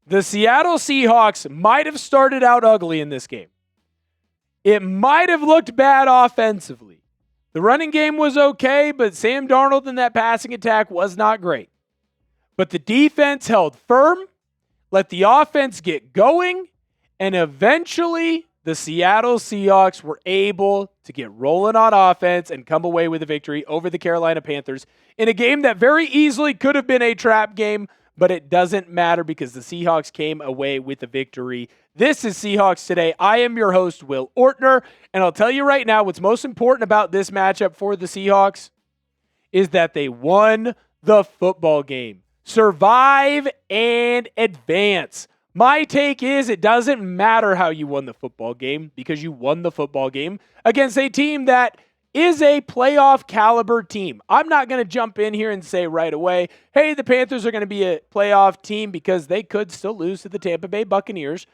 The Seattle Seahawks might have started out ugly in this game. It might have looked bad offensively. The running game was okay, but Sam Darnold in that passing attack was not great. But the defense held firm, let the offense get going, and eventually the Seattle Seahawks were able to get rolling on offense and come away with a victory over the Carolina Panthers in a game that very easily could have been a trap game, but it doesn't matter because the Seahawks came away with a victory. This is Seahawks Today. I am your host, Will Ortner, and I'll tell you right now what's most important about this matchup for the Seahawks is that they won the football game. Survive and advance. My take is it doesn't matter how you won the football game because you won the football game against a team that is a playoff caliber team. I'm not going to jump in here and say right away, hey, the Panthers are going to be a playoff team because they could still lose to the Tampa Bay Buccaneers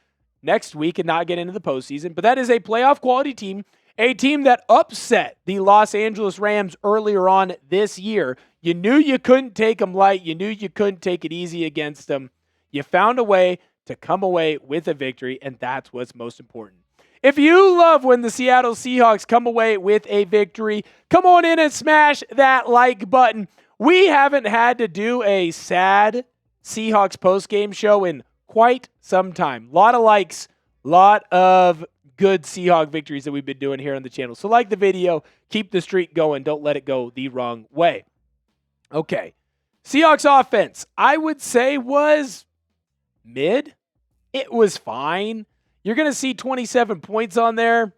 next week and not get into the postseason. But that is a playoff quality team, a team that upset the Los Angeles Rams earlier on this year. You knew you couldn't take them light. You knew you couldn't take it easy against them. You found a way to come away with a victory, and that's what's most important. If you love when the Seattle Seahawks come away with a victory, come on in and smash that like button. We haven't had to do a sad Seahawks postgame show in quite some time. A lot of likes, a lot of good Seahawk victories that we've been doing here on the channel. So like the video, keep the streak going. Don't let it go the wrong way. Okay. Seahawks offense, I would say was mid. It was fine. You're going to see 27 points on there.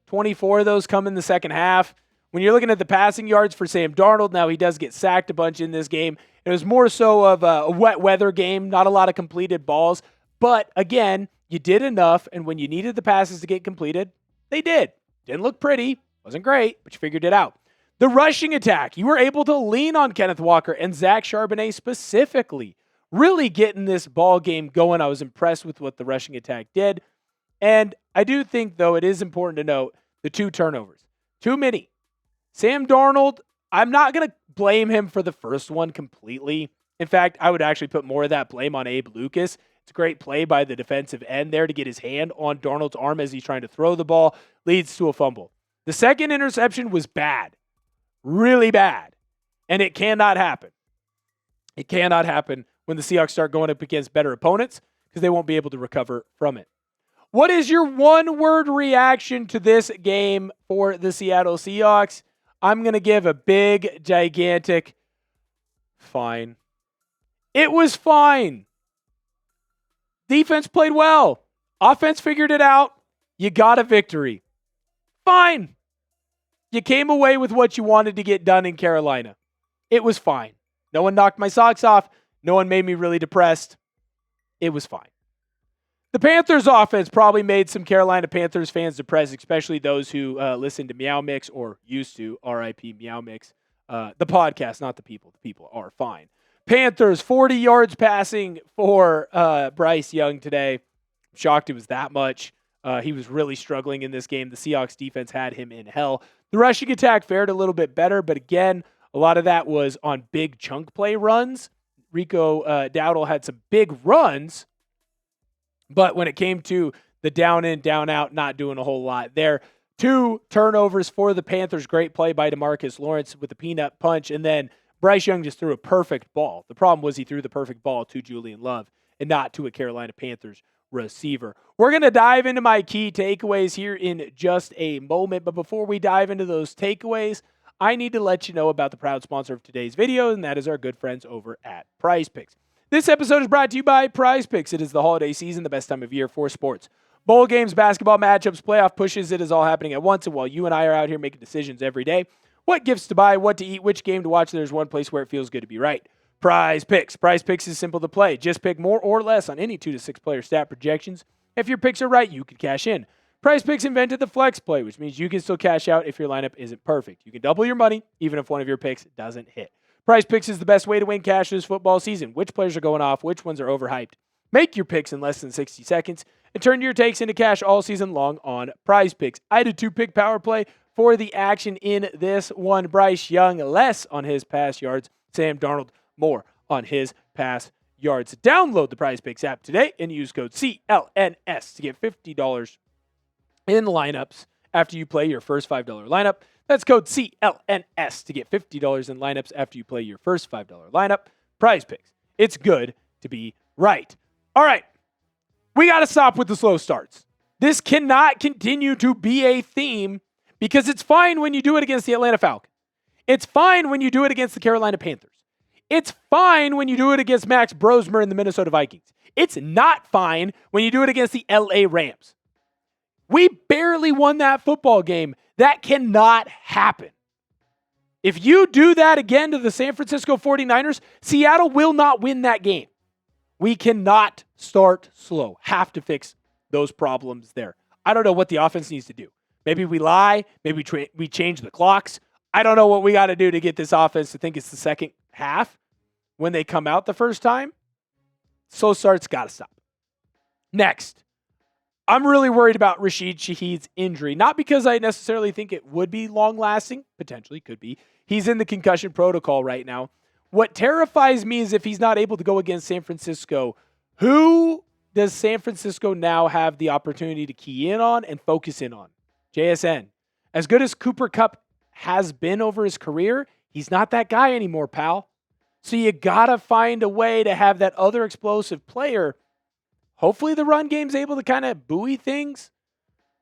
24 of those come in the second half. When you're looking at the passing yards for Sam Darnold, now he does get sacked a bunch in this game. It was more so of a wet weather game, not a lot of completed balls. But again, you did enough, and when you needed the passes to get completed, they did. Didn't look pretty, wasn't great, but you figured it out. The rushing attack, you were able to lean on Kenneth Walker and Zach Charbonnet specifically, really getting this ball game going. I was impressed with what the rushing attack did. And I do think, though, it is important to note the 2 turnovers. Too many. Sam Darnold, I'm not going to blame him for the first one completely. In fact, I would actually put more of that blame on Abe Lucas. It's a great play by the defensive end there to get his hand on Darnold's arm as he's trying to throw the ball. Leads to a fumble. The second interception was bad. Really bad. And it cannot happen. It cannot happen when the Seahawks start going up against better opponents because they won't be able to recover from it. What is your one-word reaction to this game for the Seattle Seahawks? I'm going to give a big, gigantic fine. It was fine. Defense played well. Offense figured it out. You got a victory. Fine. You came away with what you wanted to get done in Carolina. It was fine. No one knocked my socks off. No one made me really depressed. It was fine. The Panthers offense probably made some Carolina Panthers fans depressed, especially those who listen to Meow Mix or used to, RIP Meow Mix. The podcast, not the people. The people are fine. Panthers, 40 yards passing for Bryce Young today. I'm shocked it was that much. He was really struggling in this game. The Seahawks defense had him in hell. The rushing attack fared a little bit better, but again, a lot of that was on big chunk play runs. Rico Dowdle had some big runs, but when it came to the down in, down out, not doing a whole lot there. 2 turnovers for the Panthers. Great play by DeMarcus Lawrence with the peanut punch, and then Bryce Young just threw a perfect ball. The problem was he threw the perfect ball to Julian Love and not to a Carolina Panthers receiver. We're going to dive into my key takeaways here in just a moment, but before we dive into those takeaways, I need to let you know about the proud sponsor of today's video, and that is our good friends over at PrizePicks. This episode is brought to you by PrizePicks. It is the holiday season, the best time of year for sports. Bowl games, basketball matchups, playoff pushes, it is all happening at once, and while you and I are out here making decisions every day, what gifts to buy, what to eat, which game to watch, there's one place where it feels good to be right. PrizePicks. PrizePicks is simple to play. Just pick more or less on any 2 to 6 player stat projections. If your picks are right, you can cash in. PrizePicks invented the flex play, which means you can still cash out if your lineup isn't perfect. You can double your money, even if one of your picks doesn't hit. PrizePicks is the best way to win cash this football season. Which players are going off, which ones are overhyped. Make your picks in less than 60 seconds and turn your takes into cash all season long on PrizePicks. I did 2-pick power play for the action in this one. Bryce Young, less on his pass yards. Sam Darnold, more on his pass yards. Download the PrizePicks app today and use code CLNS to get $50 in lineups after you play your first $5 lineup. That's code CLNS to get $50 in lineups after you play your first $5 lineup. PrizePicks. It's good to be right. All right. We got to stop with the slow starts. This cannot continue to be a theme because it's fine when you do it against the Atlanta Falcons. It's fine when you do it against the Carolina Panthers. It's fine when you do it against Max Brosmer and the Minnesota Vikings. It's not fine when you do it against the LA Rams. We barely won that football game. That cannot happen. If you do that again to the San Francisco 49ers, Seattle will not win that game. We cannot start slow. Have to fix those problems there. I don't know what the offense needs to do. Maybe we lie. Maybe we change the clocks. I don't know what we got to do to get this offense to think it's the second half when they come out the first time. Slow starts got to stop. Next, I'm really worried about Rashid Shaheed's injury. Not because I necessarily think it would be long-lasting. Potentially, could be. He's in the concussion protocol right now. What terrifies me is if he's not able to go against San Francisco, who does San Francisco now have the opportunity to key in on and focus in on? JSN. As good as Cooper Kupp has been over his career, he's not that guy anymore, pal. So you got to find a way to have that other explosive player. Hopefully the run game's able to kind of buoy things.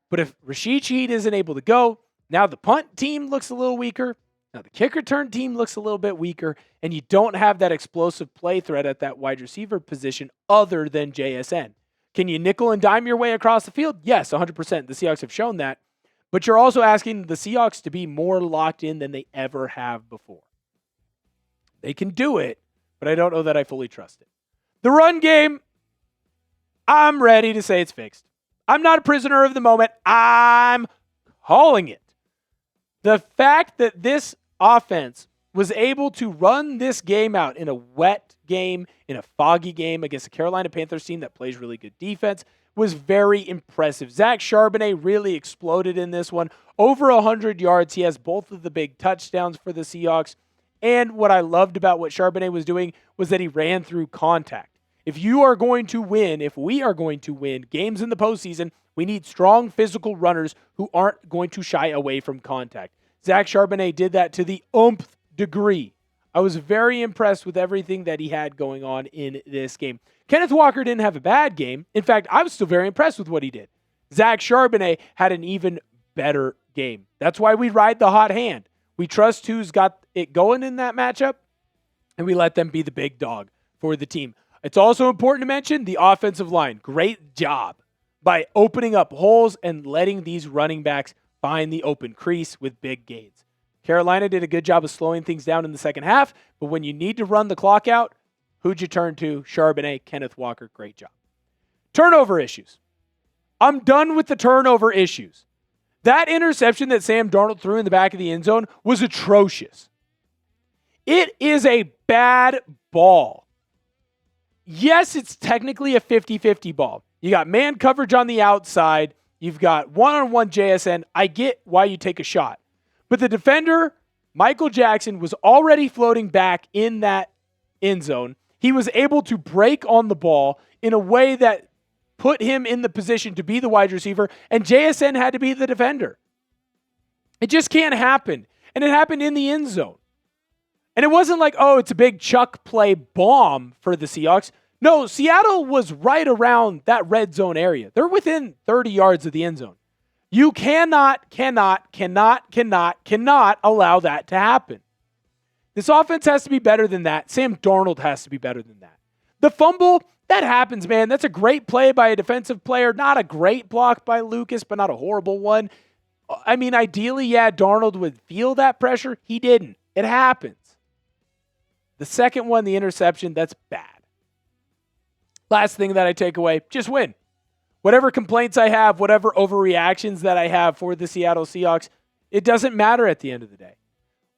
But if Rashid Shaheed isn't able to go, now the punt team looks a little weaker. Now the kick return team looks a little bit weaker. And you don't have that explosive play threat at that wide receiver position other than JSN. Can you nickel and dime your way across the field? Yes, 100%. The Seahawks have shown that. But you're also asking the Seahawks to be more locked in than they ever have before. They can do it, but I don't know that I fully trust it. The run game, I'm ready to say it's fixed. I'm not a prisoner of the moment. I'm calling it. The fact that this offense was able to run this game out in a wet game, in a foggy game against a Carolina Panthers team that plays really good defense was very impressive. Zach Charbonnet really exploded in this one. Over 100 yards. He has both of the big touchdowns for the Seahawks. And what I loved about what Charbonnet was doing was that he ran through contact. If you are going to win, if we are going to win games in the postseason, we need strong physical runners who aren't going to shy away from contact. Zach Charbonnet did that to the umpth degree. I was very impressed with everything that he had going on in this game. Kenneth Walker didn't have a bad game. In fact, I was still very impressed with what he did. Zach Charbonnet had an even better game. That's why we ride the hot hand. We trust who's got it going in that matchup, and we let them be the big dog for the team. It's also important to mention the offensive line. Great job by opening up holes and letting these running backs find the open crease with big gains. Carolina did a good job of slowing things down in the second half, but when you need to run the clock out, who'd you turn to? Charbonnet, Kenneth Walker, great job. Turnover issues. I'm done with the turnover issues. That interception that Sam Darnold threw in the back of the end zone was atrocious. It is a bad ball. Yes, it's technically a 50-50 ball. You got man coverage on the outside. You've got one-on-one JSN. I get why you take a shot. But the defender, Michael Jackson, was already floating back in that end zone. He was able to break on the ball in a way that put him in the position to be the wide receiver, and JSN had to be the defender. It just can't happen. And it happened in the end zone. And it wasn't like, oh, it's a big chuck play bomb for the Seahawks. No, Seattle was right around that red zone area. They're within 30 yards of the end zone. You cannot allow that to happen. This offense has to be better than that. Sam Darnold has to be better than that. The fumble, that happens, man. That's a great play by a defensive player. Not a great block by Lucas, but not a horrible one. I mean, ideally, yeah, Darnold would feel that pressure. He didn't. It happens. The second one, the interception, that's bad. Last thing that I take away, just win. Whatever complaints I have, whatever overreactions that I have for the Seattle Seahawks, it doesn't matter at the end of the day.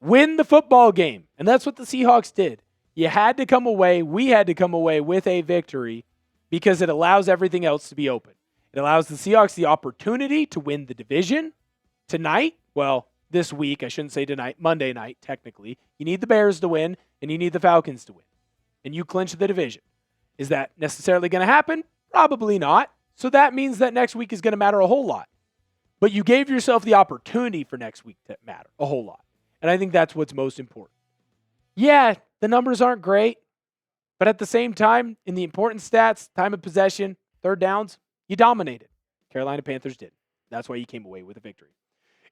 Win the football game. And that's what the Seahawks did. You had to come away, we had to come away with a victory because it allows everything else to be open. It allows the Seahawks the opportunity to win the division tonight. Well, this week, I shouldn't say tonight, Monday night, technically. You need the Bears to win, and you need the Falcons to win. And you clinch the division. Is that necessarily going to happen? Probably not. So that means that next week is going to matter a whole lot. But you gave yourself the opportunity for next week to matter a whole lot. And I think that's what's most important. Yeah, the numbers aren't great. But at the same time, in the important stats, time of possession, third downs, you dominated. Carolina Panthers did. That's why you came away with a victory.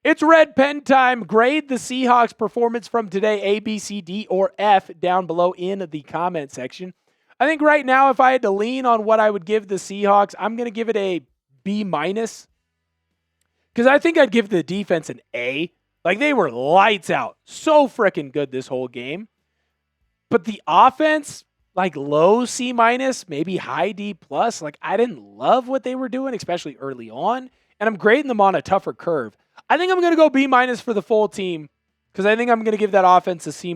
It's red pen time. Grade the Seahawks performance from today, A, B, C, D, or F, down below in the comment section. I think right now, if I had to lean on what I would give the Seahawks, I'm going to give it a B-. Because I think I'd give the defense an A. Like, they were lights out. So freaking good this whole game. But the offense, like low C-, maybe high D+. Like, I didn't love what they were doing, especially early on. And I'm grading them on a tougher curve. I think I'm going to go B- for the full team because I think I'm going to give that offense a C-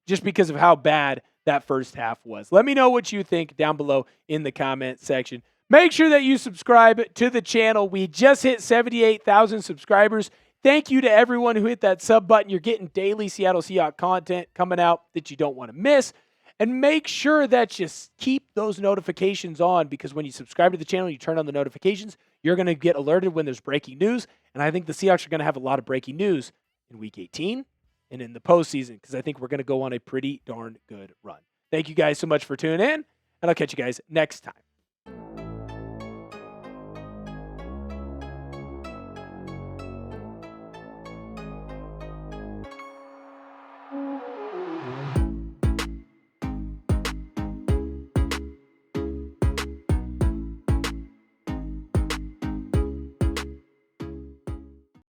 just because of how bad that first half was. Let me know what you think down below in the comment section. Make sure that you subscribe to the channel. We just hit 78,000 subscribers. Thank you to everyone who hit that sub button. You're getting daily Seattle Seahawks content coming out that you don't want to miss. And make sure that you keep those notifications on because when you subscribe to the channel, you turn on the notifications, you're going to get alerted when there's breaking news. And I think the Seahawks are going to have a lot of breaking news in Week 18 and in the postseason because I think we're going to go on a pretty darn good run. Thank you guys so much for tuning in, and I'll catch you guys next time.